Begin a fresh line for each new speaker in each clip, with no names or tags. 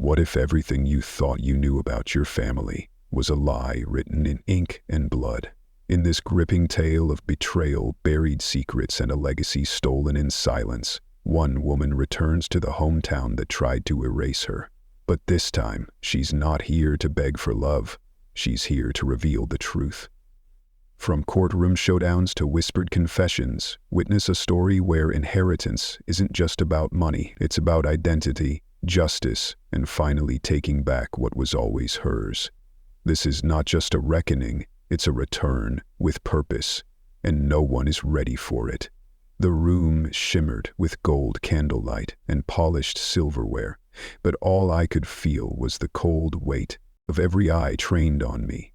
What if everything you thought you knew about your family was a lie written in ink and blood? In this gripping tale of betrayal, buried secrets, and a legacy stolen in silence, one woman returns to the hometown that tried to erase her. But this time, she's not here to beg for love. She's here to reveal the truth. From courtroom showdowns to whispered confessions, witness a story where inheritance isn't just about money. It's about identity, justice, and finally taking back what was always hers. This is not just a reckoning, it's a return with purpose, and no one is ready for it. The room shimmered with gold candlelight and polished silverware, but all I could feel was the cold weight of every eye trained on me.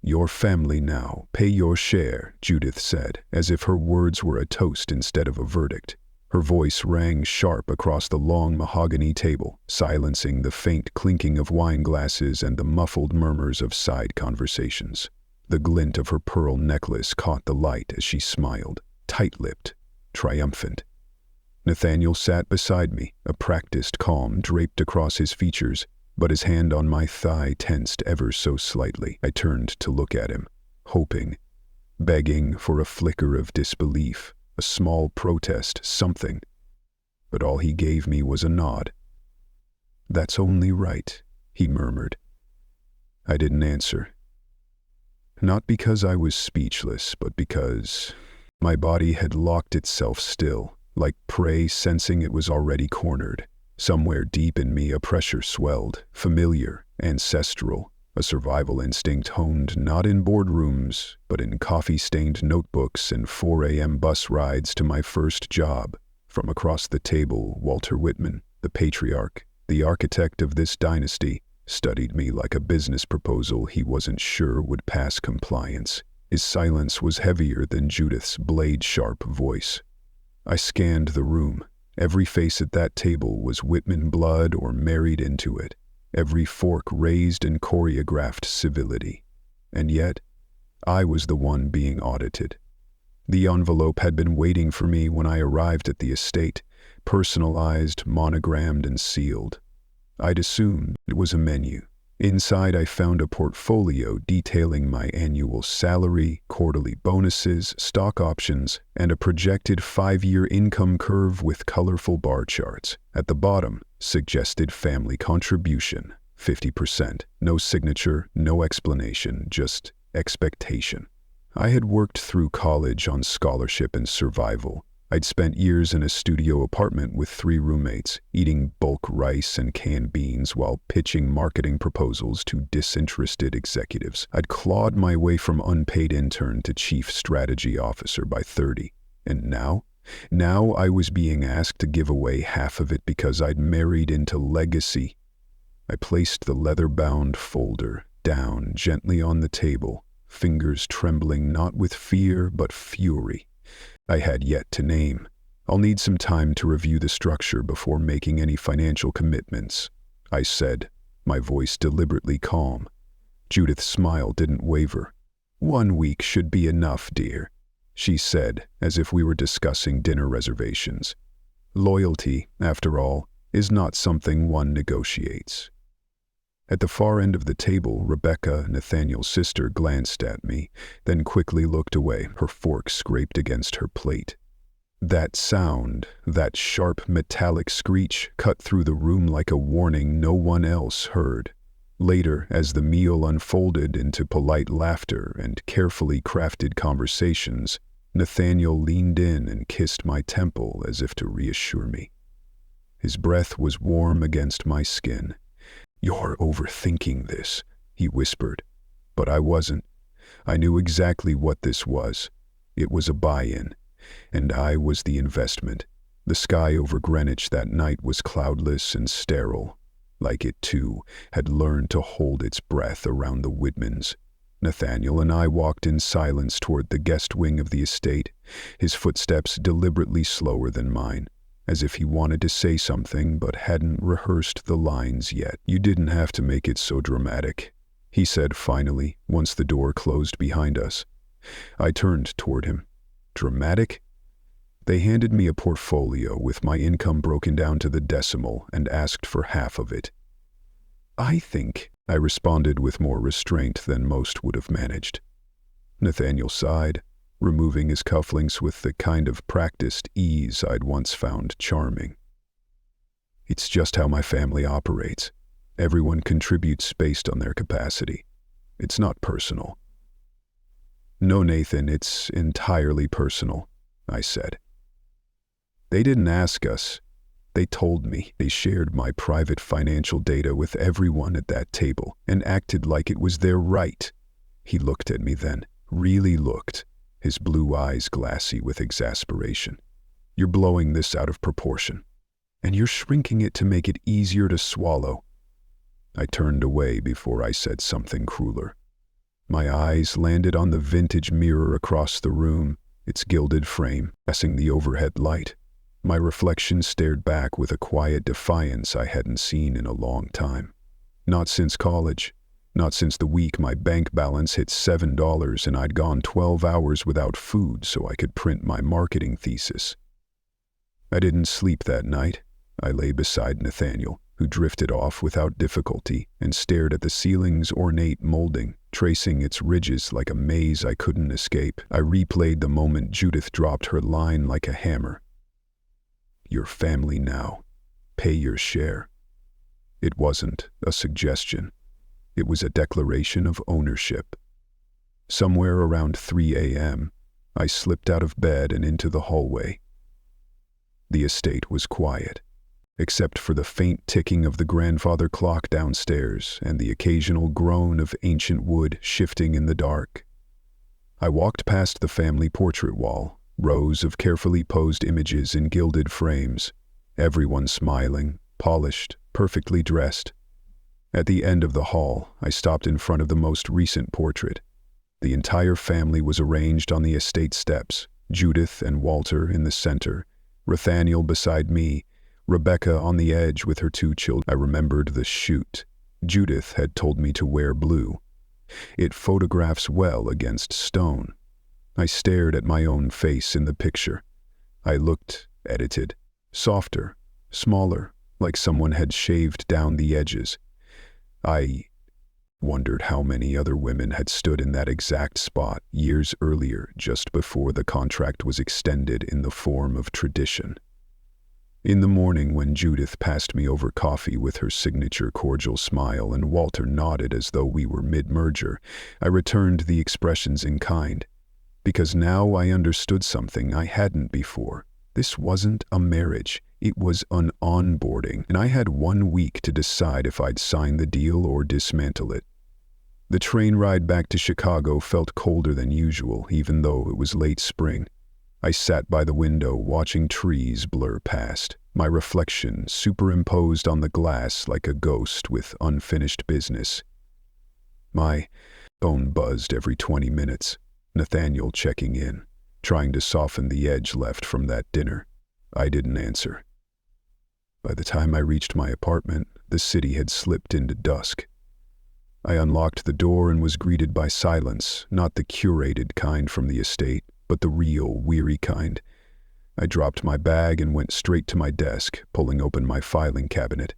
"Your family now, pay your share," Judith said, as if her words were a toast instead of a verdict. Her voice rang sharp across the long mahogany table, silencing the faint clinking of wine glasses and the muffled murmurs of side conversations. The glint of her pearl necklace caught the light as she smiled, tight-lipped, triumphant. Nathaniel sat beside me, a practiced calm draped across his features, but his hand on my thigh tensed ever so slightly. I turned to look at him, hoping, begging for a flicker of disbelief, a small protest, something. But all he gave me was a nod. "That's only right," he murmured. I didn't answer. Not because I was speechless, but because my body had locked itself still, like prey sensing it was already cornered. Somewhere deep in me a pressure swelled, familiar, ancestral, a survival instinct honed not in boardrooms, but in coffee-stained notebooks and 4 a.m. bus rides to my first job. From across the table, Walter Whitman, the patriarch, the architect of this dynasty, studied me like a business proposal he wasn't sure would pass compliance. His silence was heavier than Judith's blade-sharp voice. I scanned the room. Every face at that table was Whitman blood or married into it. Every fork raised in choreographed civility. And yet, I was the one being audited. The envelope had been waiting for me when I arrived at the estate, personalized, monogrammed, and sealed. I'd assumed it was a menu. Inside I found a portfolio detailing my annual salary, quarterly bonuses, stock options, and a projected 5-year income curve with colorful bar charts. At the bottom, suggested family contribution, 50%. No signature, no explanation, just expectation. I had worked through college on scholarship and survival. I'd spent years in a studio apartment with 3 roommates, eating bulk rice and canned beans while pitching marketing proposals to disinterested executives. I'd clawed my way from unpaid intern to chief strategy officer by 30. And now I was being asked to give away half of it because I'd married into legacy. I placed the leather-bound folder down gently on the table, fingers trembling not with fear but fury. I had yet to name. "I'll need some time to review the structure before making any financial commitments," I said, my voice deliberately calm. Judith's smile didn't waver. "1 week should be enough, dear," she said, as if we were discussing dinner reservations. Loyalty, after all, is not something one negotiates. At the far end of the table, Rebecca, Nathaniel's sister, glanced at me, then quickly looked away, her fork scraped against her plate. That sound, that sharp metallic screech, cut through the room like a warning no one else heard. Later, as the meal unfolded into polite laughter and carefully crafted conversations, Nathaniel leaned in and kissed my temple as if to reassure me. His breath was warm against my skin. "You're overthinking this," he whispered. But I wasn't. I knew exactly what this was. It was a buy-in, and I was the investment. The sky over Greenwich that night was cloudless and sterile. Like it, too, had learned to hold its breath around the Whitmans. Nathaniel and I walked in silence toward the guest wing of the estate, his footsteps deliberately slower than mine, as if he wanted to say something but hadn't rehearsed the lines yet. "You didn't have to make it so dramatic," he said finally, once the door closed behind us. I turned toward him. "Dramatic?" They handed me a portfolio with my income broken down to the decimal and asked for half of it. I think, I responded with more restraint than most would have managed. Nathaniel sighed, removing his cufflinks with the kind of practiced ease I'd once found charming. It's just how my family operates. Everyone contributes based on their capacity. It's not personal. No, Nathan, it's entirely personal, I said. They didn't ask us. They told me. They shared my private financial data with everyone at that table and acted like it was their right. He looked at me then, really looked, his blue eyes glassy with exasperation. You're blowing this out of proportion, and you're shrinking it to make it easier to swallow. I turned away before I said something crueler. My eyes landed on the vintage mirror across the room, its gilded frame passing the overhead light. My reflection stared back with a quiet defiance I hadn't seen in a long time. Not since college. Not since the week my bank balance hit $7 and I'd gone 12 hours without food so I could print my marketing thesis. I didn't sleep that night. I lay beside Nathaniel, who drifted off without difficulty and stared at the ceiling's ornate molding, tracing its ridges like a maze I couldn't escape. I replayed the moment Judith dropped her line like a hammer. Your family now. Pay your share. It wasn't a suggestion. It was a declaration of ownership. Somewhere around 3 a.m., I slipped out of bed and into the hallway. The estate was quiet, except for the faint ticking of the grandfather clock downstairs and the occasional groan of ancient wood shifting in the dark. I walked past the family portrait wall, rows of carefully posed images in gilded frames, everyone smiling, polished, perfectly dressed. At the end of the hall, I stopped in front of the most recent portrait. The entire family was arranged on the estate steps, Judith and Walter in the center, Nathaniel beside me, Rebecca on the edge with her 2 children. I remembered the shoot. Judith had told me to wear blue. It photographs well against stone. I stared at my own face in the picture. I looked edited, softer, smaller, like someone had shaved down the edges. I wondered how many other women had stood in that exact spot years earlier, just before the contract was extended in the form of tradition. In the morning, when Judith passed me over coffee with her signature cordial smile and Walter nodded as though we were mid-merger, I returned the expressions in kind. Because now I understood something I hadn't before. This wasn't a marriage. It was an onboarding, and I had 1 week to decide if I'd sign the deal or dismantle it. The train ride back to Chicago felt colder than usual, even though it was late spring. I sat by the window watching trees blur past, my reflection superimposed on the glass like a ghost with unfinished business. My phone buzzed every 20 minutes, Nathaniel checking in, trying to soften the edge left from that dinner. I didn't answer. By the time I reached my apartment, the city had slipped into dusk. I unlocked the door and was greeted by silence, not the curated kind from the estate, but the real, weary kind. I dropped my bag and went straight to my desk, pulling open my filing cabinet.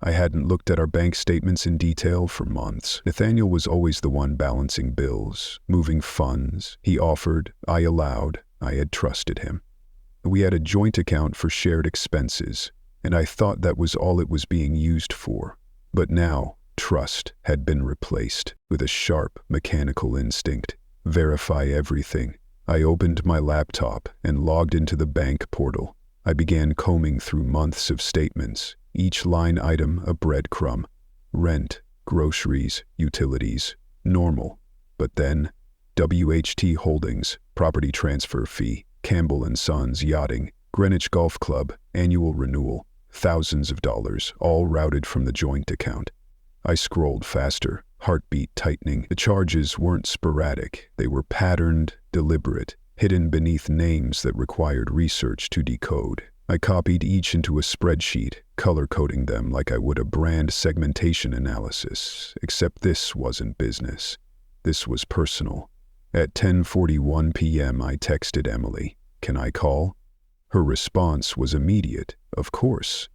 I hadn't looked at our bank statements in detail for months. Nathaniel was always the one balancing bills, moving funds. He offered, I allowed, I had trusted him. We had a joint account for shared expenses, and I thought that was all it was being used for. But now, trust had been replaced with a sharp, mechanical instinct. Verify everything. I opened my laptop and logged into the bank portal. I began combing through months of statements, each line item a breadcrumb. Rent, groceries, utilities, normal. But then, WHT Holdings, property transfer fee, Campbell & Sons Yachting, Greenwich Golf Club, annual renewal, thousands of dollars, all routed from the joint account. I scrolled faster, heartbeat tightening. The charges weren't sporadic. They were patterned, deliberate, hidden beneath names that required research to decode. I copied each into a spreadsheet, color-coding them like I would a brand segmentation analysis, except this wasn't business. This was personal. At 10:41 p.m. I texted Emily, "Can I call?" Her response was immediate, of course.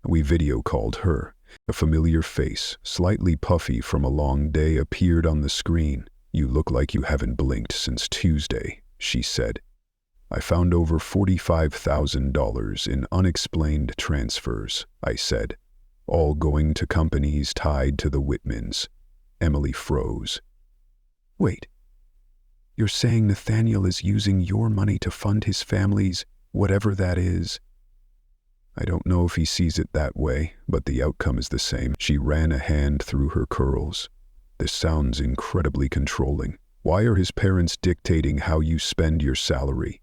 We video called her, A familiar face, slightly puffy from a long day, appeared on the screen. "You look like you haven't blinked since Tuesday," she said. "I found over $45,000 in unexplained transfers," I said, "all going to companies tied to the Whitmans." Emily froze. "Wait, you're saying Nathaniel is using your money to fund his family's, whatever that is?" "I don't know if he sees it that way, but the outcome is the same." She ran a hand through her curls. "This sounds incredibly controlling. Why are his parents dictating how you spend your salary?"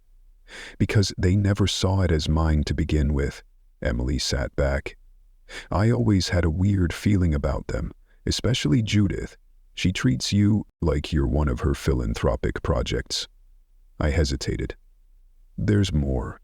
"Because they never saw it as mine to begin with." Emily sat back. "I always had a weird feeling about them, especially Judith. She treats you like you're one of her philanthropic projects." I hesitated. "There's more."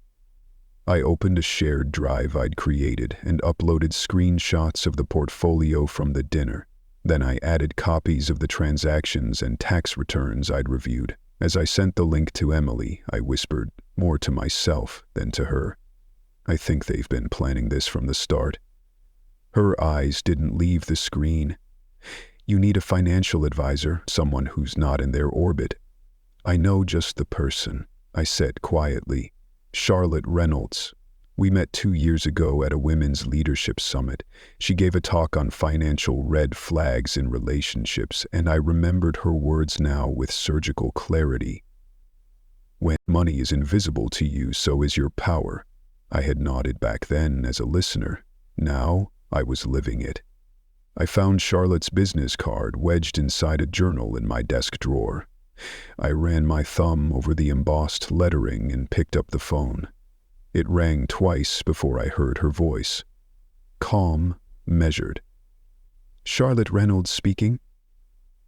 I opened a shared drive I'd created and uploaded screenshots of the portfolio from the dinner. Then I added copies of the transactions and tax returns I'd reviewed. As I sent the link to Emily, I whispered, more to myself than to her, "I think they've been planning this from the start." Her eyes didn't leave the screen. "You need a financial advisor, someone who's not in their orbit." "I know just the person," I said quietly. "Charlotte Reynolds. We met 2 years ago at a women's leadership summit. She gave a talk on financial red flags in relationships, and I remembered her words now with surgical clarity. When money is invisible to you, so is your power. I had nodded back then as a listener. Now I was living it. I found Charlotte's business card wedged inside a journal in my desk drawer. I ran my thumb over the embossed lettering and picked up the phone. It rang twice before I heard her voice. Calm, measured. "Charlotte Reynolds speaking."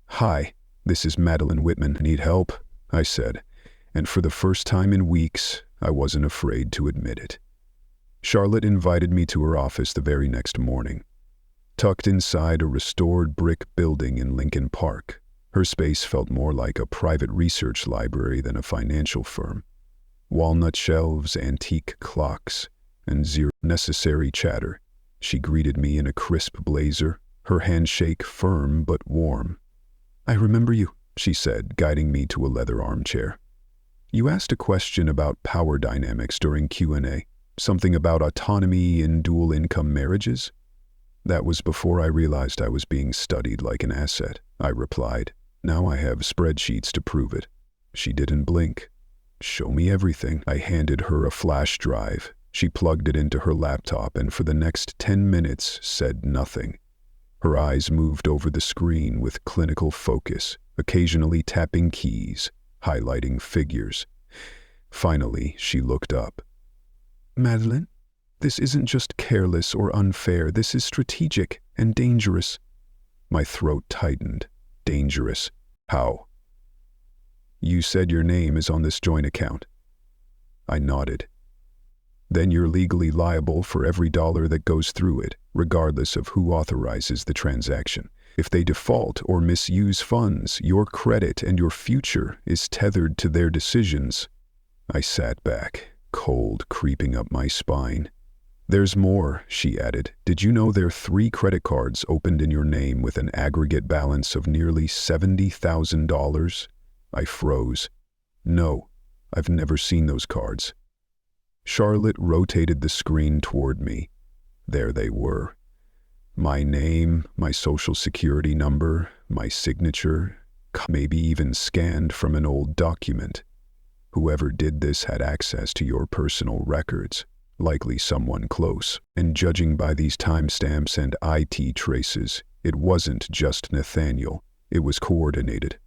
"Hi, this is Madeline Whitman. Need help?" I said, and for the first time in weeks, I wasn't afraid to admit it. Charlotte invited me to her office the very next morning. Tucked inside a restored brick building in Lincoln Park, her space felt more like a private research library than a financial firm. Walnut shelves, antique clocks, and zero necessary chatter. She greeted me in a crisp blazer, her handshake firm but warm. "I remember you," she said, guiding me to a leather armchair. "You asked a question about power dynamics during Q&A, something about autonomy in dual-income marriages?" "That was before I realized I was being studied like an asset," I replied. "Now I have spreadsheets to prove it." She didn't blink. "Show me everything." I handed her a flash drive. She plugged it into her laptop and for the next 10 minutes said nothing. Her eyes moved over the screen with clinical focus, occasionally tapping keys, highlighting figures. Finally, she looked up. "Madeline, this isn't just careless or unfair. This is strategic and dangerous." My throat tightened. "Dangerous? How?" "You said your name is on this joint account." I nodded. "Then you're legally liable for every dollar that goes through it, regardless of who authorizes the transaction. If they default or misuse funds, your credit and your future is tethered to their decisions." I sat back, cold creeping up my spine. "There's more," she added. "Did you know there are 3 credit cards opened in your name with an aggregate balance of nearly $70,000? I froze. "No, I've never seen those cards." Charlotte rotated the screen toward me. There they were. My name, my social security number, my signature, maybe even scanned from an old document. Whoever did this had access to your personal records. Likely someone close, and judging by these timestamps and IT traces, it wasn't just Nathaniel, it was coordinated.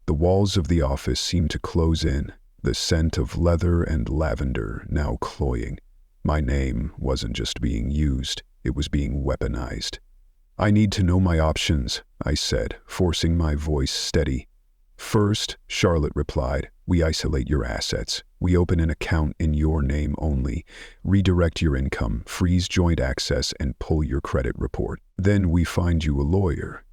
The walls of the office seemed to close in, the scent of leather and lavender now cloying. My name wasn't just being used, it was being weaponized. "I need to know my options," I said, forcing my voice steady. "First," Charlotte replied, "we isolate your assets. We open an account in your name only, redirect your income, freeze joint access, and pull your credit report. Then we find you a lawyer."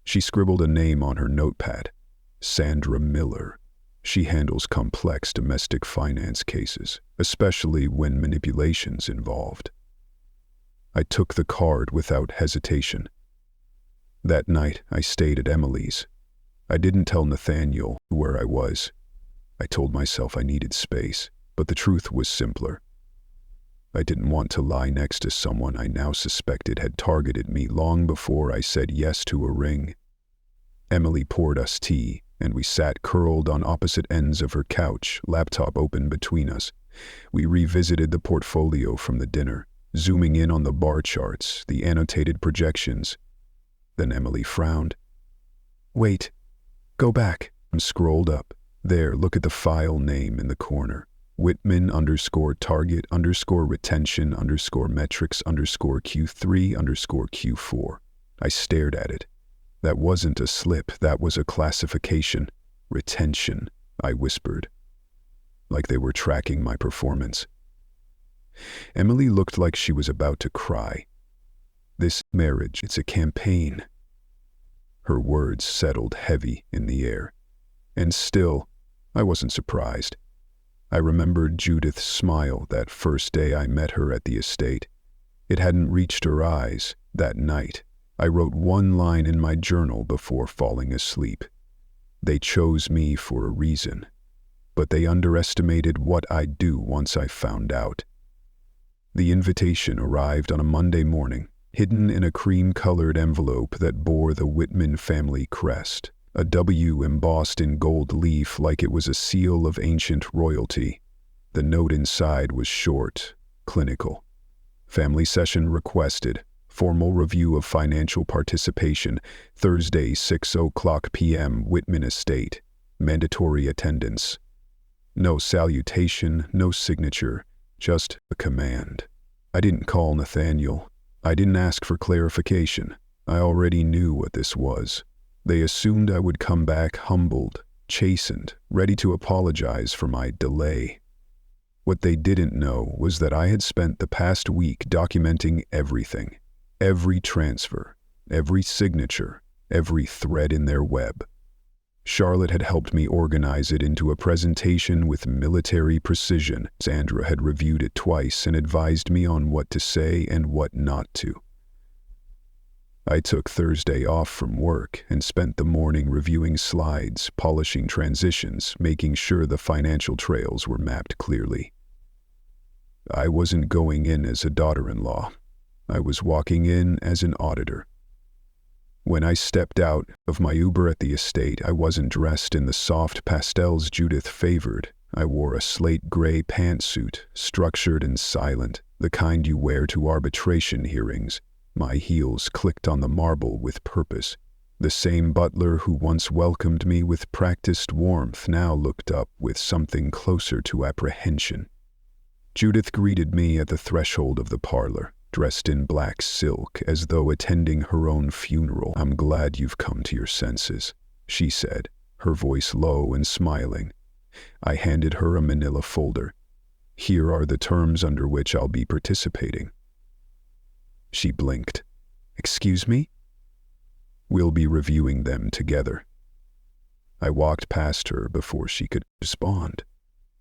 She scribbled a name on her notepad. "Sandra Miller. She handles complex domestic finance cases, especially when manipulation's involved." I took the card without hesitation. That night, I stayed at Emily's. I didn't tell Nathaniel where I was. I told myself I needed space, but the truth was simpler. I didn't want to lie next to someone I now suspected had targeted me long before I said yes to a ring. Emily poured us tea, and we sat curled on opposite ends of her couch, laptop open between us. We revisited the portfolio from the dinner, zooming in on the bar charts, the annotated projections. Then Emily frowned. "Wait, go back." I scrolled up. There, look at the file name in the corner. Whitman _target_retention_metrics_Q3_Q4. I stared at it. That wasn't a slip, that was a classification. Retention, I whispered, like they were tracking my performance. Emily looked like she was about to cry. "This marriage, it's a campaign." Her words settled heavy in the air. And still, I wasn't surprised. I remembered Judith's smile that first day I met her at the estate. It hadn't reached her eyes. That night, I wrote one line in my journal before falling asleep. They chose me for a reason, but they underestimated what I'd do once I found out. The invitation arrived on a Monday morning, hidden in a cream-colored envelope that bore the Whitman family crest. A W embossed in gold leaf like it was a seal of ancient royalty. The note inside was short, clinical. Family session requested. Formal review of financial participation. Thursday, 6:00 p.m., Whitman Estate. Mandatory attendance. No salutation, no signature, just a command. I didn't call Nathaniel. I didn't ask for clarification. I already knew what this was. They assumed I would come back humbled, chastened, ready to apologize for my delay. What they didn't know was that I had spent the past week documenting everything, every transfer, every signature, every thread in their web. Charlotte had helped me organize it into a presentation with military precision. Sandra had reviewed it twice and advised me on what to say and what not to. I took Thursday off from work and spent the morning reviewing slides, polishing transitions, making sure the financial trails were mapped clearly. I wasn't going in as a daughter-in-law. I was walking in as an auditor. When I stepped out of my Uber at the estate, I wasn't dressed in the soft pastels Judith favored. I wore a slate gray pantsuit, structured and silent, the kind you wear to arbitration hearings. My heels clicked on the marble with purpose. The same butler who once welcomed me with practiced warmth now looked up with something closer to apprehension. Judith greeted me at the threshold of the parlor, dressed in black silk as though attending her own funeral. "I'm glad you've come to your senses," she said, her voice low and smiling. I handed her a manila folder. "Here are the terms under which I'll be participating." She blinked. "Excuse me?" "We'll be reviewing them together." I walked past her before she could respond.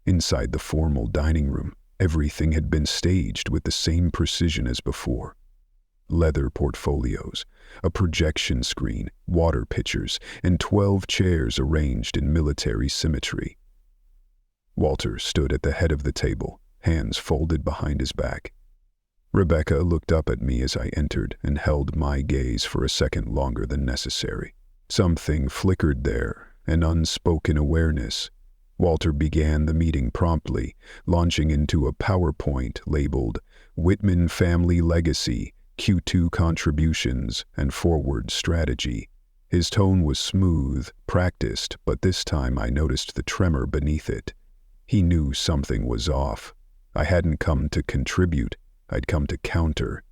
Inside the formal dining room, everything had been staged with the same precision as before. Leather portfolios, a projection screen, water pitchers, and 12 chairs arranged in military symmetry. Walter stood at the head of the table, hands folded behind his back. Rebecca looked up at me as I entered and held my gaze for a second longer than necessary. Something flickered there, an unspoken awareness. Walter began the meeting promptly, launching into a PowerPoint labeled Whitman Family Legacy, Q2 Contributions, and Forward Strategy. His tone was smooth, practiced, but this time I noticed the tremor beneath it. He knew something was off. I hadn't come to contribute. I'd come to counter.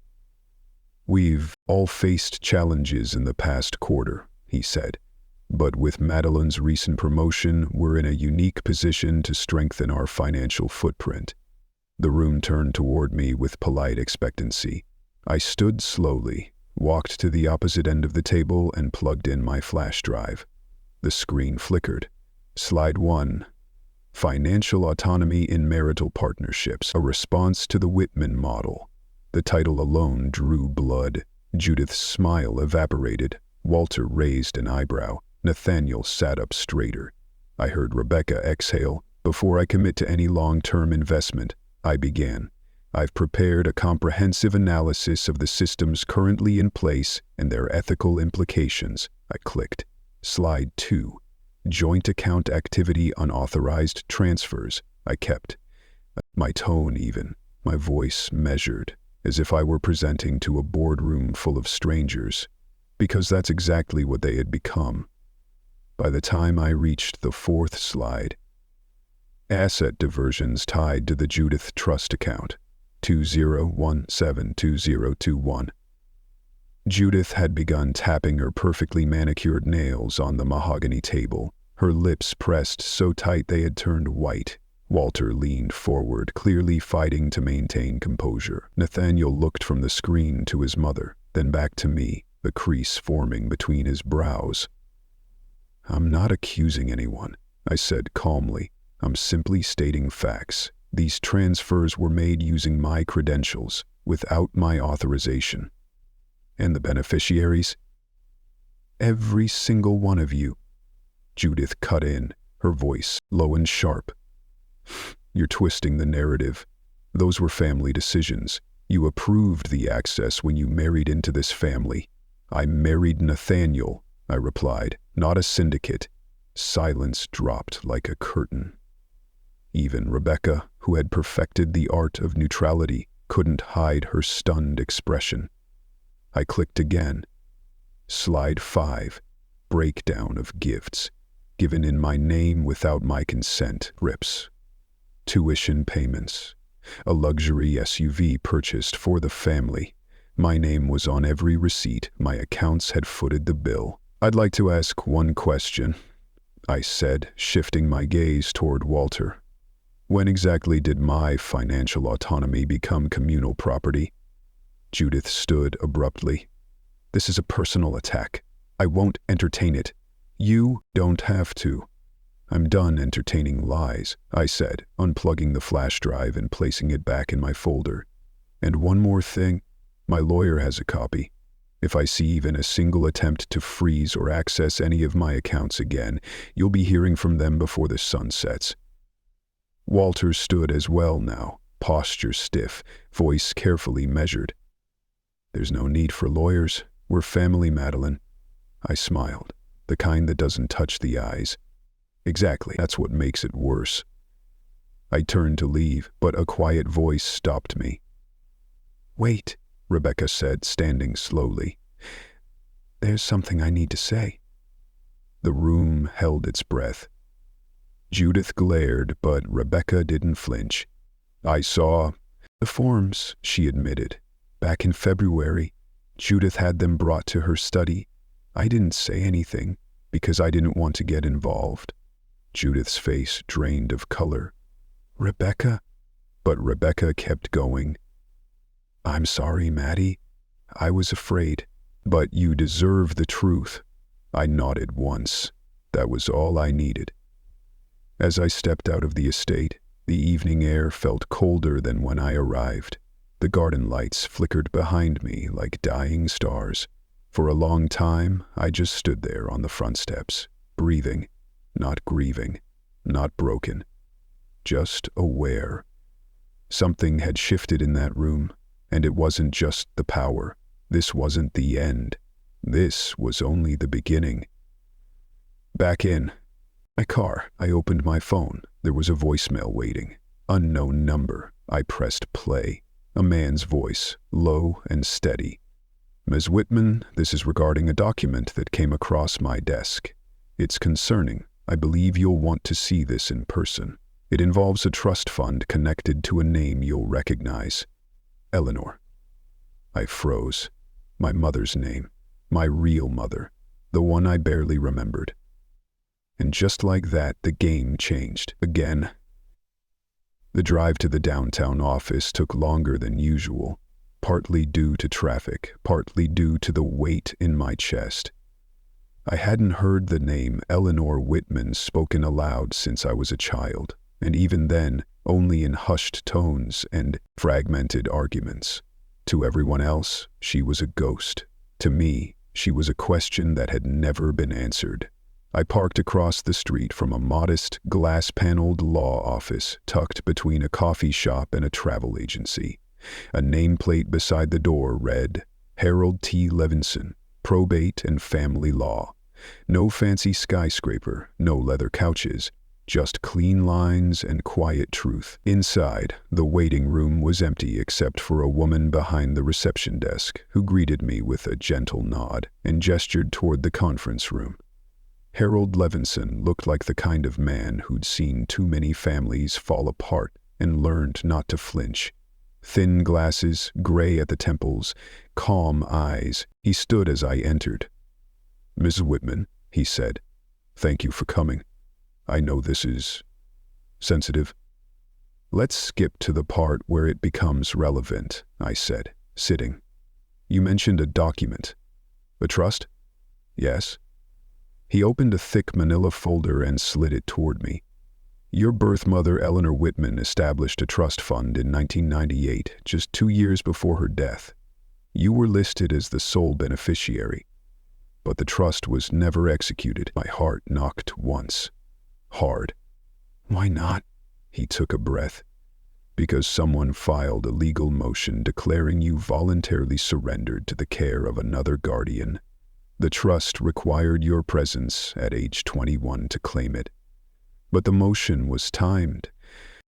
"We've all faced challenges in the past quarter," he said. "But with Madeline's recent promotion, we're in a unique position to strengthen our financial footprint." The room turned toward me with polite expectancy. I stood slowly, walked to the opposite end of the table, and plugged in my flash drive. The screen flickered. Slide 1. Financial autonomy in marital partnerships, a response to the Whitman model. The title alone drew blood. Judith's smile evaporated. Walter raised an eyebrow. Nathaniel sat up straighter. I heard Rebecca exhale. Before I commit to any long-term investment, I began. I've prepared a comprehensive analysis of the systems currently in place and their ethical implications. I clicked. Slide 2. Joint account activity unauthorized transfers. I kept. My tone even, my voice measured, as if I were presenting to a boardroom full of strangers, because that's exactly what they had become. By the time I reached the 4th slide, asset diversions tied to the Judith Trust account, 20172021. Judith had begun tapping her perfectly manicured nails on the mahogany table, her lips pressed so tight they had turned white. Walter leaned forward, clearly fighting to maintain composure. Nathaniel looked from the screen to his mother, then back to me, the crease forming between his brows. "I'm not accusing anyone," I said calmly. "I'm simply stating facts. These transfers were made using my credentials, without my authorization." "And the beneficiaries?" "Every single one of you." Judith cut in, her voice low and sharp. "You're twisting the narrative. Those were family decisions. You approved the access when you married into this family." "I married Nathaniel," I replied, "not a syndicate." Silence dropped like a curtain. Even Rebecca, who had perfected the art of neutrality, couldn't hide her stunned expression. I clicked again. Slide 5. Breakdown of gifts. Given in my name without my consent. RIPS. Tuition payments. A luxury SUV purchased for the family. My name was on every receipt. My accounts had footed the bill. "I'd like to ask one question," I said, shifting my gaze toward Walter. "When exactly did my financial autonomy become communal property?" Judith stood abruptly. "This is a personal attack. I won't entertain it." "You don't have to." "I'm done entertaining lies," I said, unplugging the flash drive and placing it back in my folder. "And one more thing. My lawyer has a copy. If I see even a single attempt to freeze or access any of my accounts again, you'll be hearing from them before the sun sets." Walter stood as well now, posture stiff, voice carefully measured. "There's no need for lawyers. We're family, Madeline." I smiled, the kind that doesn't touch the eyes. "Exactly, that's what makes it worse." I turned to leave, but a quiet voice stopped me. "Wait," Rebecca said, standing slowly. "There's something I need to say." The room held its breath. Judith glared, but Rebecca didn't flinch. "I saw the forms," she admitted. "Back in February, Judith had them brought to her study. I didn't say anything, because I didn't want to get involved." Judith's face drained of color. "Rebecca?" But Rebecca kept going. "I'm sorry, Maddie. I was afraid. But you deserve the truth." I nodded once. That was all I needed. As I stepped out of the estate, the evening air felt colder than when I arrived. The garden lights flickered behind me like dying stars. For a long time, I just stood there on the front steps, breathing, not grieving, not broken, just aware. Something had shifted in that room, and it wasn't just the power. This wasn't the end. This was only the beginning. Back in my car, I opened my phone. There was a voicemail waiting. Unknown number. I pressed play. A man's voice, low and steady. "Ms. Whitman, this is regarding a document that came across my desk. It's concerning. I believe you'll want to see this in person. It involves a trust fund connected to a name you'll recognize. Eleanor." I froze. My mother's name. My real mother. The one I barely remembered. And just like that, the game changed again. The drive to the downtown office took longer than usual, partly due to traffic, partly due to the weight in my chest. I hadn't heard the name Eleanor Whitman spoken aloud since I was a child, and even then, only in hushed tones and fragmented arguments. To everyone else, she was a ghost. To me, she was a question that had never been answered. I parked across the street from a modest, glass-paneled law office tucked between a coffee shop and a travel agency. A nameplate beside the door read, Harold T. Levinson, Probate and Family Law. No fancy skyscraper, no leather couches, just clean lines and quiet truth. Inside, the waiting room was empty except for a woman behind the reception desk who greeted me with a gentle nod and gestured toward the conference room. Harold Levinson looked like the kind of man who'd seen too many families fall apart and learned not to flinch. Thin glasses, gray at the temples, calm eyes. He stood as I entered. "Ms. Whitman," he said, "thank you for coming. I know this is sensitive." "Let's skip to the part where it becomes relevant," I said, sitting. "You mentioned a document. A trust?" "Yes." He opened a thick manila folder and slid it toward me. "Your birth mother, Eleanor Whitman, established a trust fund in 1998, just 2 years before her death. You were listed as the sole beneficiary. But the trust was never executed." My heart knocked once. Hard. "Why not?" He took a breath. "Because someone filed a legal motion declaring you voluntarily surrendered to the care of another guardian. The trust required your presence at age 21 to claim it. But the motion was timed,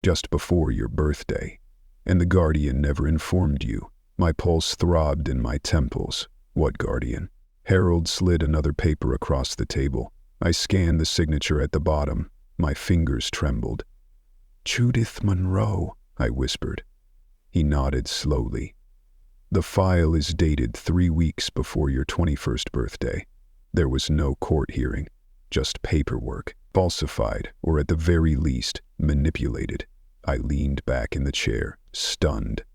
just before your birthday, and the guardian never informed you." My pulse throbbed in my temples. "What guardian?" Harold slid another paper across the table. I scanned the signature at the bottom. My fingers trembled. "Judith Monroe," I whispered. He nodded slowly. "The file is dated 3 weeks before your 21st birthday. There was no court hearing, just paperwork, falsified, or at the very least, manipulated." I leaned back in the chair, stunned.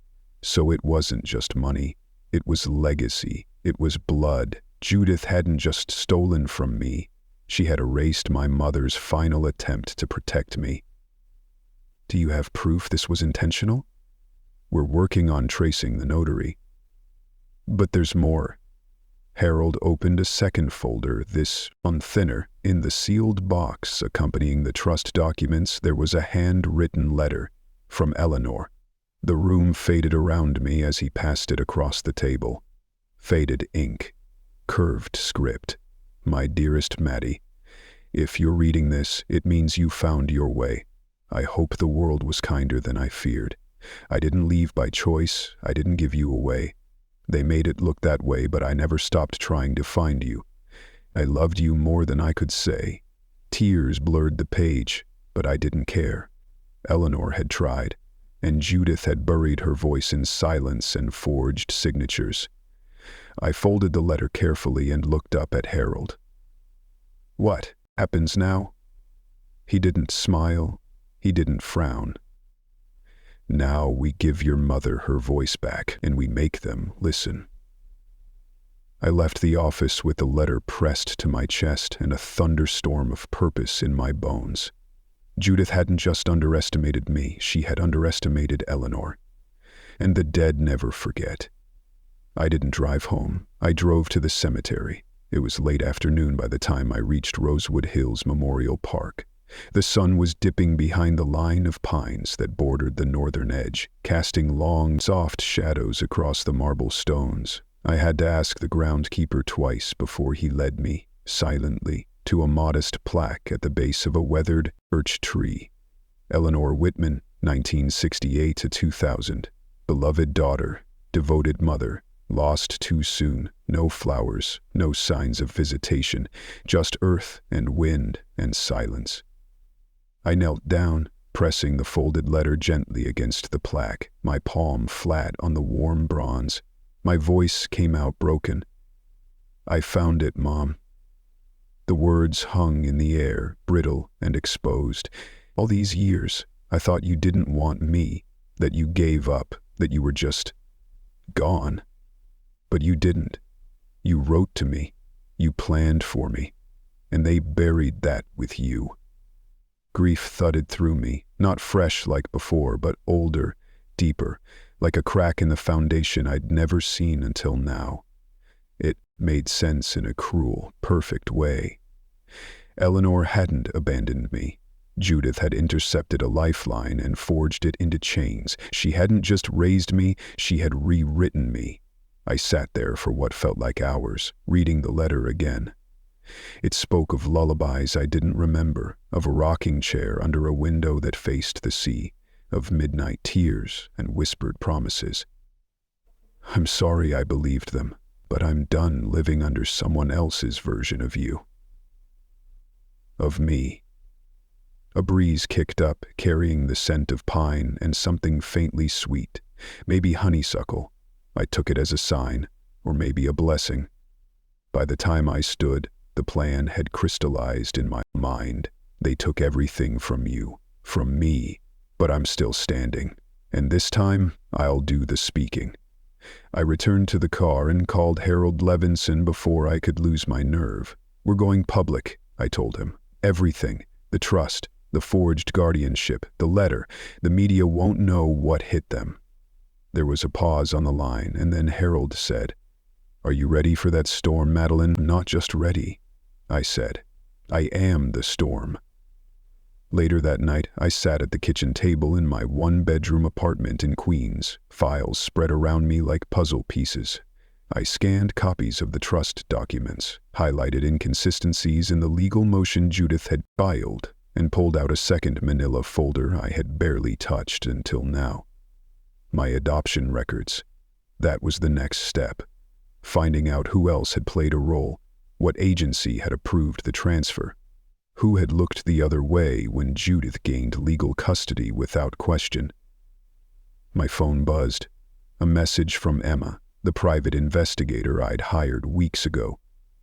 So it wasn't just money. It was legacy. It was blood. Judith hadn't just stolen from me. She had erased my mother's final attempt to protect me. "Do you have proof this was intentional?" "We're working on tracing the notary." "But there's more." Harold opened a second folder, this one thinner. In the sealed box accompanying the trust documents, there was a handwritten letter from Eleanor. The room faded around me as he passed it across the table. Faded ink. Curved script. "My dearest Maddie, if you're reading this, it means you found your way. I hope the world was kinder than I feared. I didn't leave by choice. I didn't give you away. They made it look that way, but I never stopped trying to find you. I loved you more than I could say. Tears blurred the page, but I didn't care. Eleanor had tried, and Judith had buried her voice in silence and forged signatures." I folded the letter carefully and looked up at Harold. "What happens now?" He didn't smile. He didn't frown. "Now we give your mother her voice back, and we make them listen." I left the office with the letter pressed to my chest and a thunderstorm of purpose in my bones. Judith hadn't just underestimated me, she had underestimated Eleanor. And the dead never forget. I didn't drive home. I drove to the cemetery. It was late afternoon by the time I reached Rosewood Hills Memorial Park. The sun was dipping behind the line of pines that bordered the northern edge, casting long, soft shadows across the marble stones. I had to ask the groundskeeper twice before he led me, silently, to a modest plaque at the base of a weathered birch tree. Eleanor Whitman, 1968 to 2000. Beloved daughter, devoted mother, lost too soon. No flowers, no signs of visitation, just earth and wind and silence. I knelt down, pressing the folded letter gently against the plaque, my palm flat on the warm bronze. My voice came out broken. "I found it, Mom." The words hung in the air, brittle and exposed. "All these years, I thought you didn't want me, that you gave up, that you were just gone. But you didn't. You wrote to me. You planned for me. And they buried that with you." Grief thudded through me, not fresh like before, but older, deeper. like a crack in the foundation I'd never seen until now. It made sense in a cruel, perfect way. Eleanor hadn't abandoned me. Judith had intercepted a lifeline and forged it into chains. She hadn't just raised me, she had rewritten me. I sat there for what felt like hours, reading the letter again. It spoke of lullabies I didn't remember, of a rocking chair under a window that faced the sea, of midnight tears and whispered promises. I'm sorry I believed them, but I'm done living under someone else's version of you. Of me. A breeze kicked up, carrying the scent of pine and something faintly sweet, maybe honeysuckle. I took it as a sign, or maybe a blessing. By the time I stood, the plan had crystallized in my mind. They took everything from you, from me, but I'm still standing, and this time I'll do the speaking. I returned to the car and called Harold Levinson before I could lose my nerve. We're going public, I told him. Everything, the trust, the forged guardianship, the letter, the media won't know what hit them. There was a pause on the line, and then Harold said, "Are you ready for that storm, Madeline?" "Not just ready," I said. "I am the storm." Later that night, I sat at the kitchen table in my one-bedroom apartment in Queens, files spread around me like puzzle pieces. I scanned copies of the trust documents, highlighted inconsistencies in the legal motion Judith had filed, and pulled out a second manila folder I had barely touched until now. My adoption records. That was the next step. Finding out who else had played a role, what agency had approved the transfer, who had looked the other way when Judith gained legal custody without question. My phone buzzed. A message from Emma, the private investigator I'd hired weeks ago.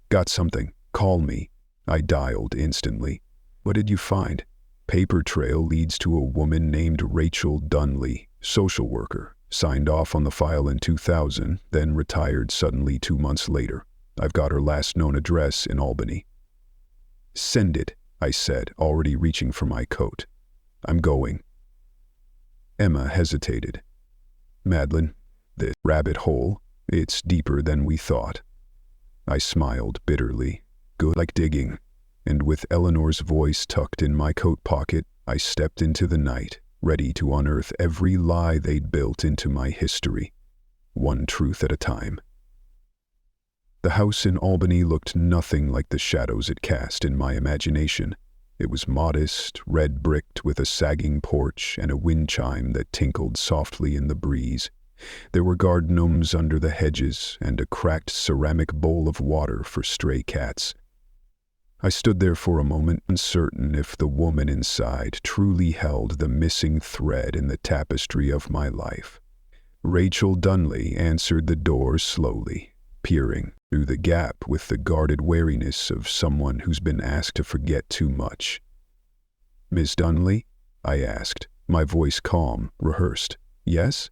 "Got something. Call me." I dialed instantly. "What did you find?" "Paper trail leads to a woman named Rachel Dunley, social worker. Signed off on the file in 2000, then retired suddenly 2 months later. I've got her last known address in Albany." "Send it," I said, already reaching for my coat. "I'm going." Emma hesitated. "Madeline, the rabbit hole, it's deeper than we thought." I smiled bitterly. "Good, like digging." And with Eleanor's voice tucked in my coat pocket, I stepped into the night, ready to unearth every lie they'd built into my history, one truth at a time. The house in Albany looked nothing like the shadows it cast in my imagination. It was modest, red-bricked with a sagging porch and a wind chime that tinkled softly in the breeze. There were guard gnomes under the hedges and a cracked ceramic bowl of water for stray cats. I stood there for a moment, uncertain if the woman inside truly held the missing thread in the tapestry of my life. Rachel Dunley answered the door slowly, peering through the gap with the guarded wariness of someone who's been asked to forget too much. "Miss Dunley?" I asked, my voice calm, rehearsed. "Yes?"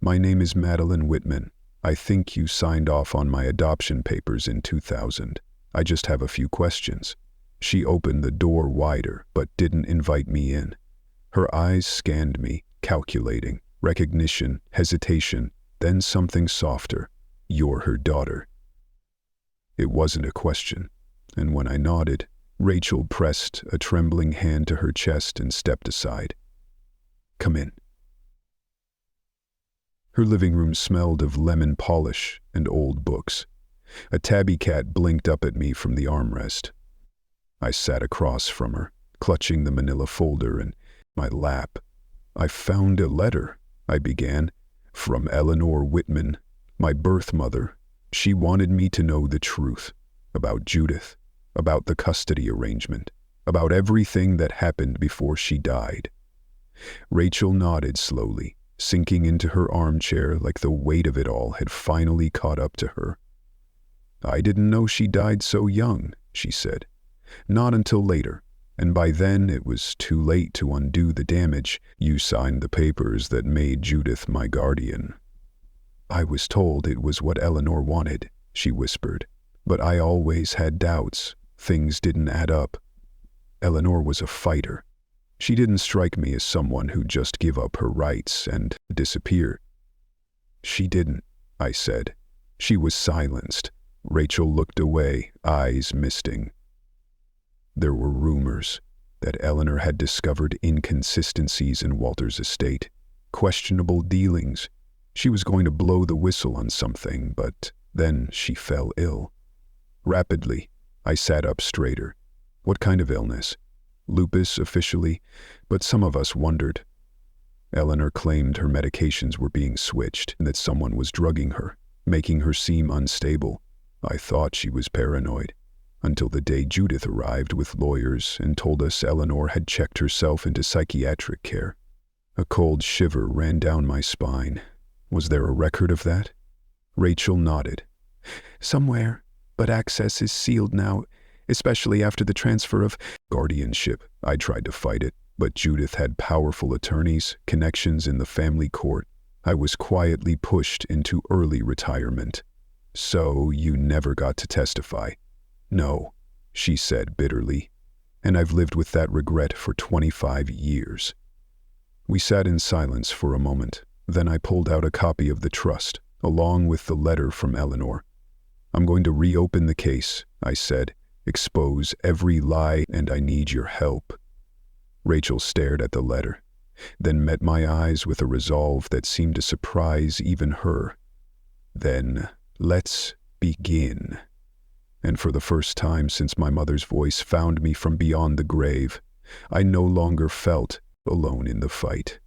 "My name is Madeline Whitman. I think you signed off on my adoption papers in 2000. I just have a few questions." She opened the door wider, but didn't invite me in. Her eyes scanned me, calculating, recognition, hesitation, then something softer. "You're her daughter." It wasn't a question, and when I nodded, Rachel pressed a trembling hand to her chest and stepped aside. "Come in." Her living room smelled of lemon polish and old books. A tabby cat blinked up at me from the armrest. I sat across from her, clutching the manila folder in my lap. "I found a letter," I began, "from Eleanor Whitman, my birth mother. She wanted me to know the truth about Judith, about the custody arrangement, about everything that happened before she died." Rachel nodded slowly, sinking into her armchair like the weight of it all had finally caught up to her. "I didn't know she died so young," she said. "Not until later, and by then it was too late to undo the damage. You signed the papers that made Judith my guardian." "I was told it was what Eleanor wanted," she whispered. "But I always had doubts. Things didn't add up. Eleanor was a fighter. She didn't strike me as someone who'd just give up her rights and disappear. She didn't, I said. She was silenced. Rachel looked away, eyes misting. There were rumors that Eleanor had discovered inconsistencies in Walter's estate, questionable dealings. She was going to blow the whistle on something, but then she fell ill. Rapidly, I sat up straighter. What kind of illness? Lupus officially, but some of us wondered. Eleanor claimed her medications were being switched and that someone was drugging her, making her seem unstable. I thought she was paranoid, until the day Judith arrived with lawyers and told us Eleanor had checked herself into psychiatric care. A cold shiver ran down my spine. Was there a record of that? Rachel nodded. Somewhere, but access is sealed now, especially after the transfer of guardianship. I tried to fight it, but Judith had powerful attorneys, connections in the family court. I was quietly pushed into early retirement. So you never got to testify? No, she said bitterly, and I've lived with that regret for 25 years. We sat in silence for a moment. Then I pulled out a copy of the trust, along with the letter from Eleanor. I'm going to reopen the case, I said, expose every lie, and I need your help. Rachel stared at the letter, then met my eyes with a resolve that seemed to surprise even her. Then, let's begin. And for the first time since my mother's voice found me from beyond the grave, I no longer felt alone in the fight.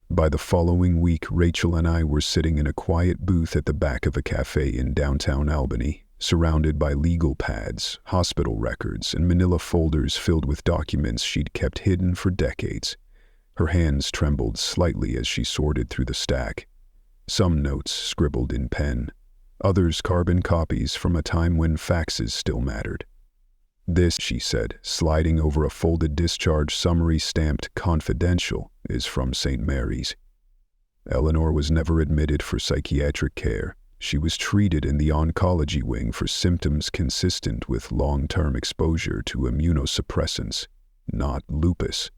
By the following week, Rachel and I were sitting in a quiet booth at the back of a cafe in downtown Albany, surrounded by legal pads, hospital records, and manila folders filled with documents she'd kept hidden for decades. Her hands trembled slightly as she sorted through the stack. Some notes scribbled in pen, others carbon copies from a time when faxes still mattered. This, she said, sliding over a folded discharge summary stamped confidential, is from St. Mary's. Eleanor was never admitted for psychiatric care. She was treated in the oncology wing for symptoms consistent with long-term exposure to immunosuppressants, not lupus.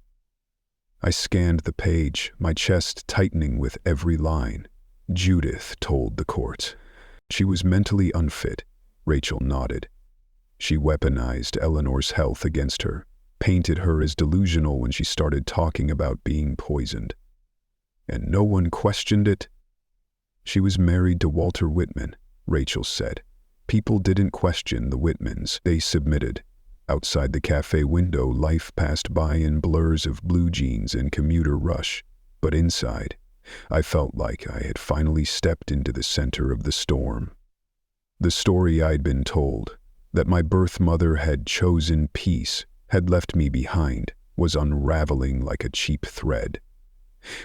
I scanned the page, my chest tightening with every line. Judith told the court. She was mentally unfit. Rachel nodded. She weaponized Eleanor's health against her, painted her as delusional when she started talking about being poisoned. And no one questioned it. She was married to Walter Whitman, Rachel said. People didn't question the Whitmans. They submitted. Outside the cafe window, life passed by in blurs of blue jeans and commuter rush. But inside, I felt like I had finally stepped into the center of the storm. The story I'd been told, that my birth mother had chosen peace, had left me behind, was unraveling like a cheap thread.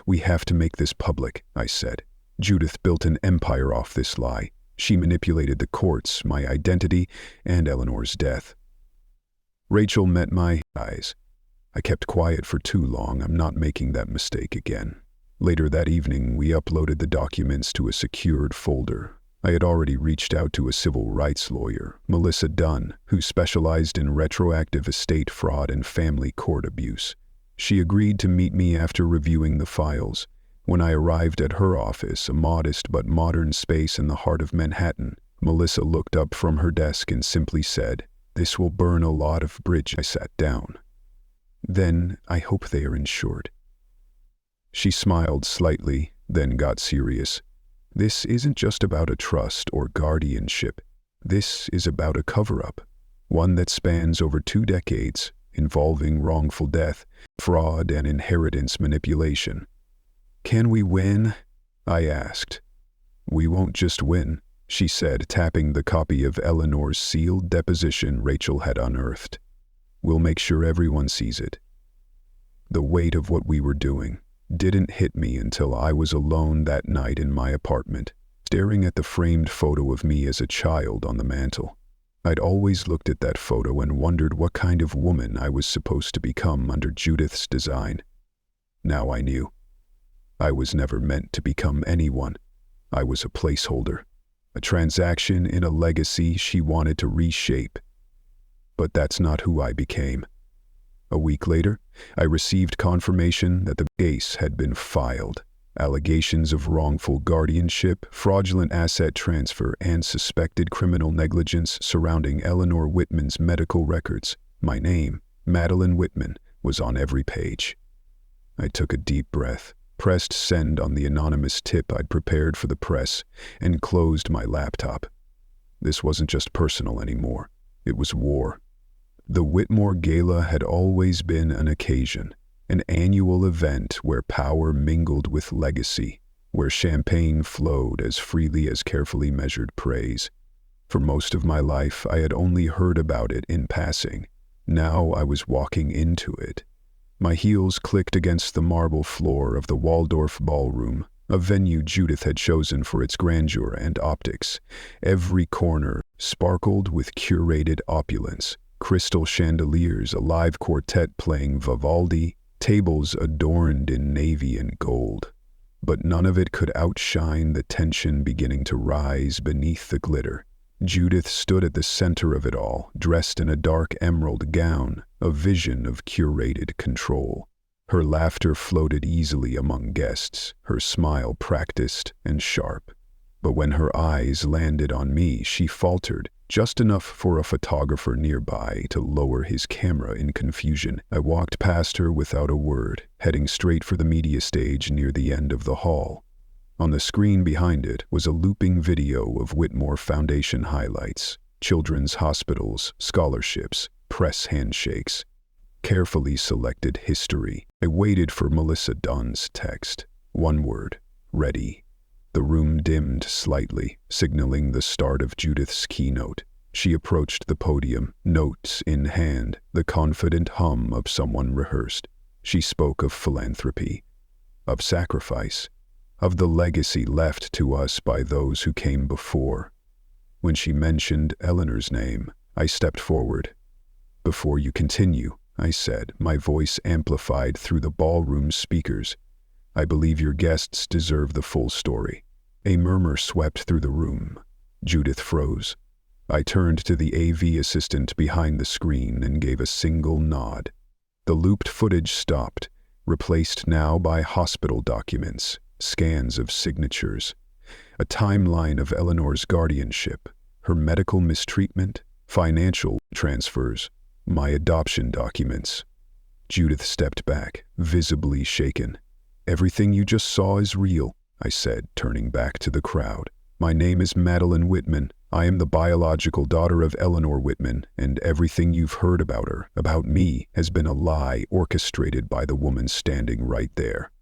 We have to make this public, I said. Judith built an empire off this lie. She manipulated the courts, my identity, and Eleanor's death. Rachel met my eyes. I kept quiet for too long. I'm not making that mistake again. Later that evening, we uploaded the documents to a secured folder. I had already reached out to a civil rights lawyer, Melissa Dunn, who specialized in retroactive estate fraud and family court abuse. She agreed to meet me after reviewing the files. When I arrived at her office, a modest but modern space in the heart of Manhattan, Melissa looked up from her desk and simply said, "This will burn a lot of bridge." I sat down. "Then I hope they are insured." She smiled slightly, then got serious. "This isn't just about a trust or guardianship. This is about a cover-up, one that spans over 2 decades, involving wrongful death, fraud, and inheritance manipulation." "Can we win?" I asked. "We won't just win," she said, tapping the copy of Eleanor's sealed deposition Rachel had unearthed. "We'll make sure everyone sees it." The weight of what we were doing didn't hit me until I was alone that night in my apartment, staring at the framed photo of me as a child on the mantel. I'd always looked at that photo and wondered what kind of woman I was supposed to become under Judith's design. Now I knew. I was never meant to become anyone. I was a placeholder, a transaction in a legacy she wanted to reshape. But that's not who I became. A week later, I received confirmation that the case had been filed. Allegations of wrongful guardianship, fraudulent asset transfer, and suspected criminal negligence surrounding Eleanor Whitman's medical records. My name, Madeline Whitman, was on every page. I took a deep breath, pressed send on the anonymous tip I'd prepared for the press, and closed my laptop. This wasn't just personal anymore. It was war. The Whitmore Gala had always been an occasion, an annual event where power mingled with legacy, where champagne flowed as freely as carefully measured praise. For most of my life, I had only heard about it in passing. Now I was walking into it. My heels clicked against the marble floor of the Waldorf Ballroom, a venue Judith had chosen for its grandeur and optics. Every corner sparkled with curated opulence, crystal chandeliers, a live quartet playing Vivaldi, tables adorned in navy and gold. But none of it could outshine the tension beginning to rise beneath the glitter. Judith stood at the center of it all, dressed in a dark emerald gown, a vision of curated control. Her laughter floated easily among guests, her smile practiced and sharp. But when her eyes landed on me, she faltered, just enough for a photographer nearby to lower his camera in confusion. I walked past her without a word, heading straight for the media stage near the end of the hall. On the screen behind it was a looping video of Whitmore Foundation highlights, children's hospitals, scholarships, press handshakes, carefully selected history. I waited for Melissa Dunn's text. One word: ready. The room dimmed slightly, signaling the start of Judith's keynote. She approached the podium, notes in hand, the confident hum of someone rehearsed. She spoke of philanthropy, of sacrifice, of the legacy left to us by those who came before. When she mentioned Eleanor's name, I stepped forward. "Before you continue," I said, my voice amplified through the ballroom speakers, "I believe your guests deserve the full story." A murmur swept through the room. Judith froze. I turned to the AV assistant behind the screen and gave a single nod. The looped footage stopped, replaced now by hospital documents, scans of signatures, a timeline of Eleanor's guardianship, her medical mistreatment, financial transfers, my adoption documents. Judith stepped back, visibly shaken. "Everything you just saw is real," I said, turning back to the crowd. "My name is Madeline Whitman. I am the biological daughter of Eleanor Whitman, and everything you've heard about her, about me, has been a lie orchestrated by the woman standing right there."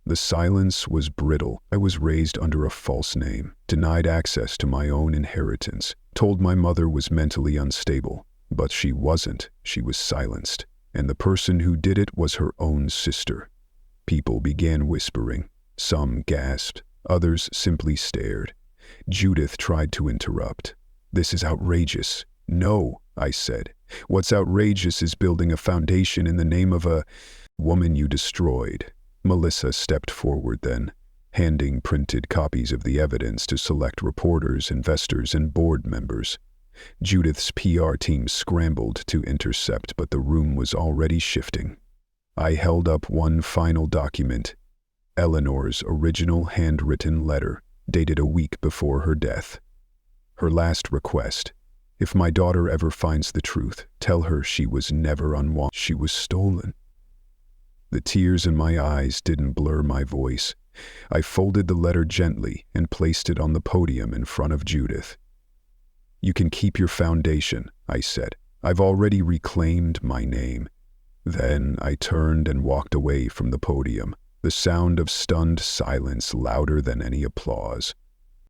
The silence was brittle. I was raised under a false name, denied access to my own inheritance, told my mother was mentally unstable. But she wasn't. She was silenced. And the person who did it was her own sister. People began whispering. Some gasped. Others simply stared. Judith tried to interrupt. "This is outrageous." "No," I said. "What's outrageous is building a foundation in the name of a woman you destroyed." Melissa stepped forward then, handing printed copies of the evidence to select reporters, investors, and board members. Judith's PR team scrambled to intercept, but the room was already shifting. I held up one final document, Eleanor's original handwritten letter, dated a week before her death. Her last request: "If my daughter ever finds the truth, tell her she was never unwanted. She was stolen." The tears in my eyes didn't blur my voice. I folded the letter gently and placed it on the podium in front of Judith. "You can keep your foundation," I said. "I've already reclaimed my name." Then I turned and walked away from the podium, the sound of stunned silence louder than any applause.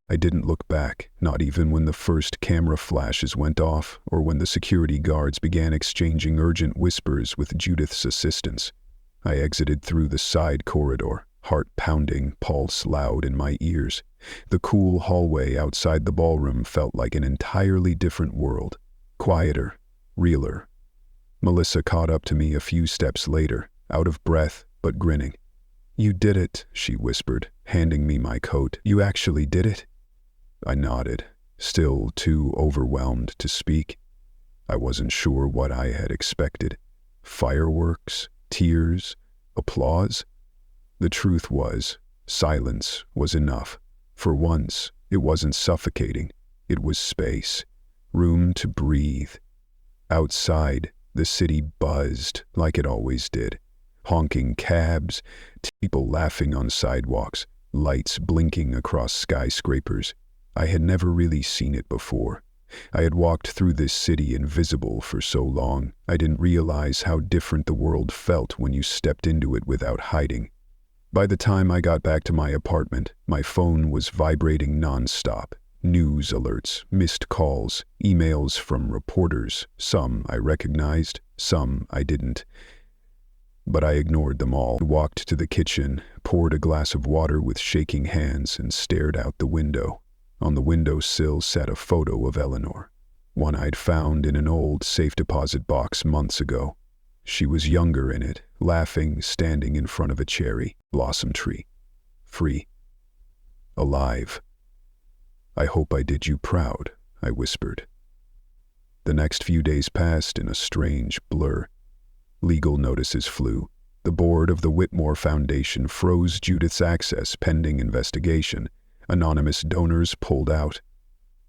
I didn't look back, not even when the first camera flashes went off or when the security guards began exchanging urgent whispers with Judith's assistants. I exited through the side corridor, heart pounding, pulse loud in my ears. The cool hallway outside the ballroom felt like an entirely different world, quieter, realer. Melissa caught up to me a few steps later, out of breath but grinning. "You did it," she whispered, handing me my coat. "You actually did it?" I nodded, still too overwhelmed to speak. I wasn't sure what I had expected. Fireworks, tears, applause? The truth was, Silence was enough. For once, it wasn't suffocating. It was space. Room to breathe. Outside, the city buzzed like it always did. Honking cabs, people laughing on sidewalks, lights blinking across skyscrapers. I had never really seen it before. I had walked through this city invisible for so long, I didn't realize how different the world felt when you stepped into it without hiding. By the time I got back to my apartment, my phone was vibrating nonstop. News alerts, missed calls, emails from reporters. Some I recognized, some I didn't. But I ignored them all, walked to the kitchen, poured a glass of water with shaking hands, and stared out the window. On the windowsill sat a photo of Eleanor, one I'd found in an old safe deposit box months ago. She was younger in it, laughing, standing in front of a cherry blossom tree. Free. Alive. "I hope I did you proud," I whispered. The next few days passed in a strange blur. Legal notices flew. The board of the Whitmore Foundation froze Judith's access pending investigation. Anonymous donors pulled out.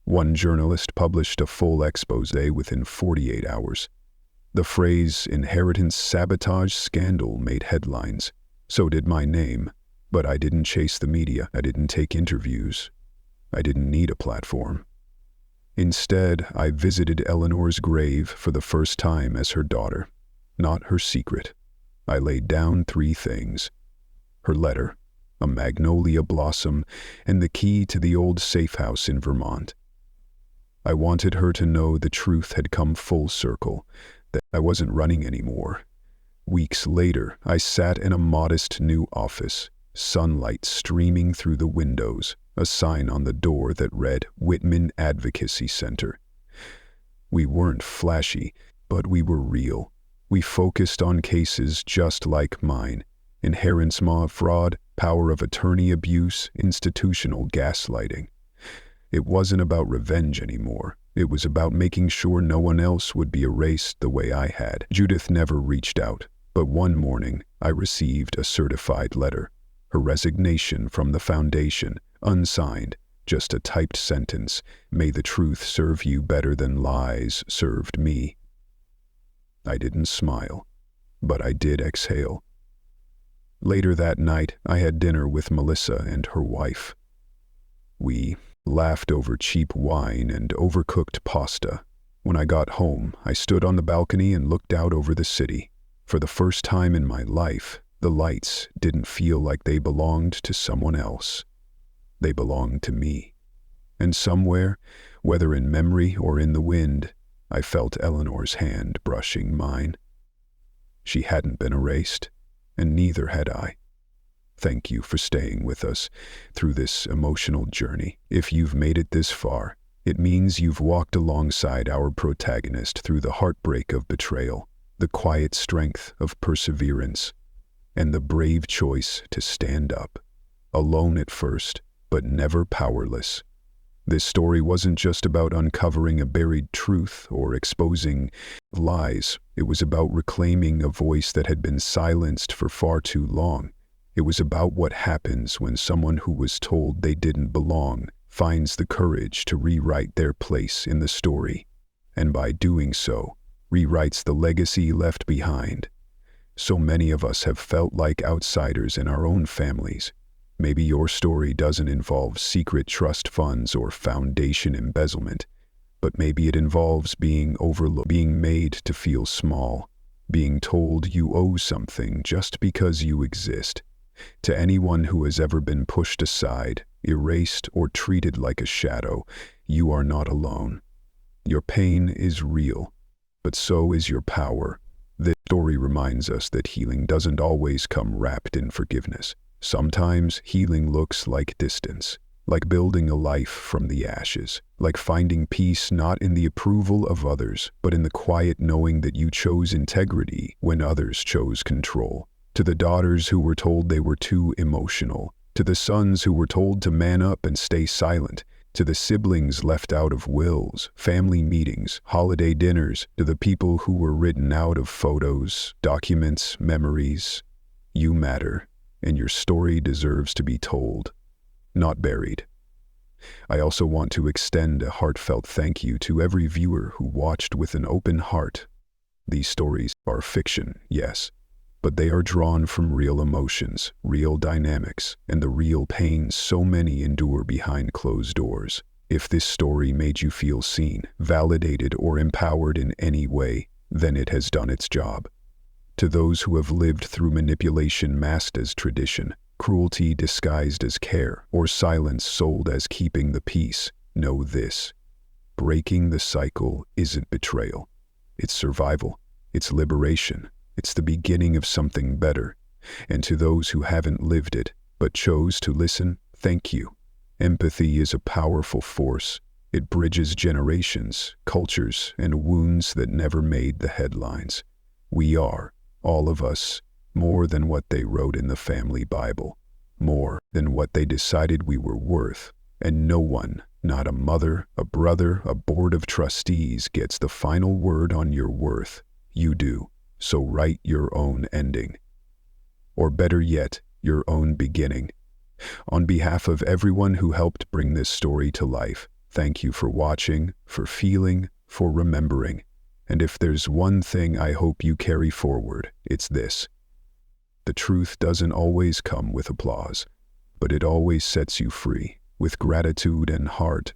One journalist published a full exposé within 48 hours. The phrase "inheritance sabotage scandal" made headlines. So did my name. But I didn't chase the media. I didn't take interviews. I didn't need a platform. Instead, I visited Eleanor's grave for the first time as her daughter, not her secret. I laid down 3 things: her letter, a magnolia blossom, and the key to the old safe house in Vermont. I wanted her to know the truth had come full circle, that I wasn't running anymore. Weeks later, I sat in a modest new office, sunlight streaming through the windows, a sign on the door that read Whitman Advocacy Center. We weren't flashy, but we were real. We focused on cases just like mine: inheritance fraud, power of attorney abuse, institutional gaslighting. It wasn't about revenge anymore. It was about making sure no one else would be erased the way I had. Judith never reached out, but one morning I received a certified letter. Her resignation from the foundation, unsigned, just a typed sentence: "May the truth serve you better than lies served me." I didn't smile, but I did exhale. Later that night, I had dinner with Melissa and her wife. We laughed over cheap wine and overcooked pasta. When I got home, I stood on the balcony and looked out over the city. For the first time in my life, the lights didn't feel like they belonged to someone else. They belonged to me. And somewhere, whether in memory or in the wind, I felt Eleanor's hand brushing mine. She hadn't been erased, and neither had I. Thank you for staying with us through this emotional journey. If you've made it this far, it means you've walked alongside our protagonist through the heartbreak of betrayal, the quiet strength of perseverance, and the brave choice to stand up, alone at first, but never powerless. This story wasn't just about uncovering a buried truth or exposing lies. It was about reclaiming a voice that had been silenced for far too long. It was about what happens when someone who was told they didn't belong finds the courage to rewrite their place in the story, and by doing so, rewrites the legacy left behind. So many of us have felt like outsiders in our own families. Maybe your story doesn't involve secret trust funds or foundation embezzlement, but maybe it involves being overlooked, being made to feel small, being told you owe something just because you exist. To anyone who has ever been pushed aside, erased, or treated like a shadow, you are not alone. Your pain is real, but so is your power. This story reminds us that healing doesn't always come wrapped in forgiveness. Sometimes healing looks like distance, like building a life from the ashes, like finding peace not in the approval of others, but in the quiet knowing that you chose integrity when others chose control. To the daughters who were told they were too emotional, to the sons who were told to man up and stay silent, to the siblings left out of wills, family meetings, holiday dinners, to the people who were written out of photos, documents, memories. You matter. and your story deserves to be told, not buried. I also want to extend a heartfelt thank you to every viewer who watched with an open heart. These stories are fiction, yes, but they are drawn from real emotions, real dynamics, and the real pain so many endure behind closed doors. If this story made you feel seen, validated, or empowered in any way, then it has done its job. To those who have lived through manipulation masked as tradition, cruelty disguised as care, or silence sold as keeping the peace, know this: breaking the cycle isn't betrayal. It's survival. It's liberation. It's the beginning of something better. And to those who haven't lived it, but chose to listen, thank you. Empathy is a powerful force. It bridges generations, cultures, and wounds that never made the headlines. We are, all of us, more than what they wrote in the family Bible, more than what they decided we were worth, and no one, not a mother, a brother, a board of trustees, gets the final word on your worth. You do, so write your own ending. Or better yet, your own beginning. On behalf of everyone who helped bring this story to life, thank you for watching, for feeling, for remembering. And if there's one thing I hope you carry forward, it's this: the truth doesn't always come with applause, but it always sets you free, with gratitude and heart.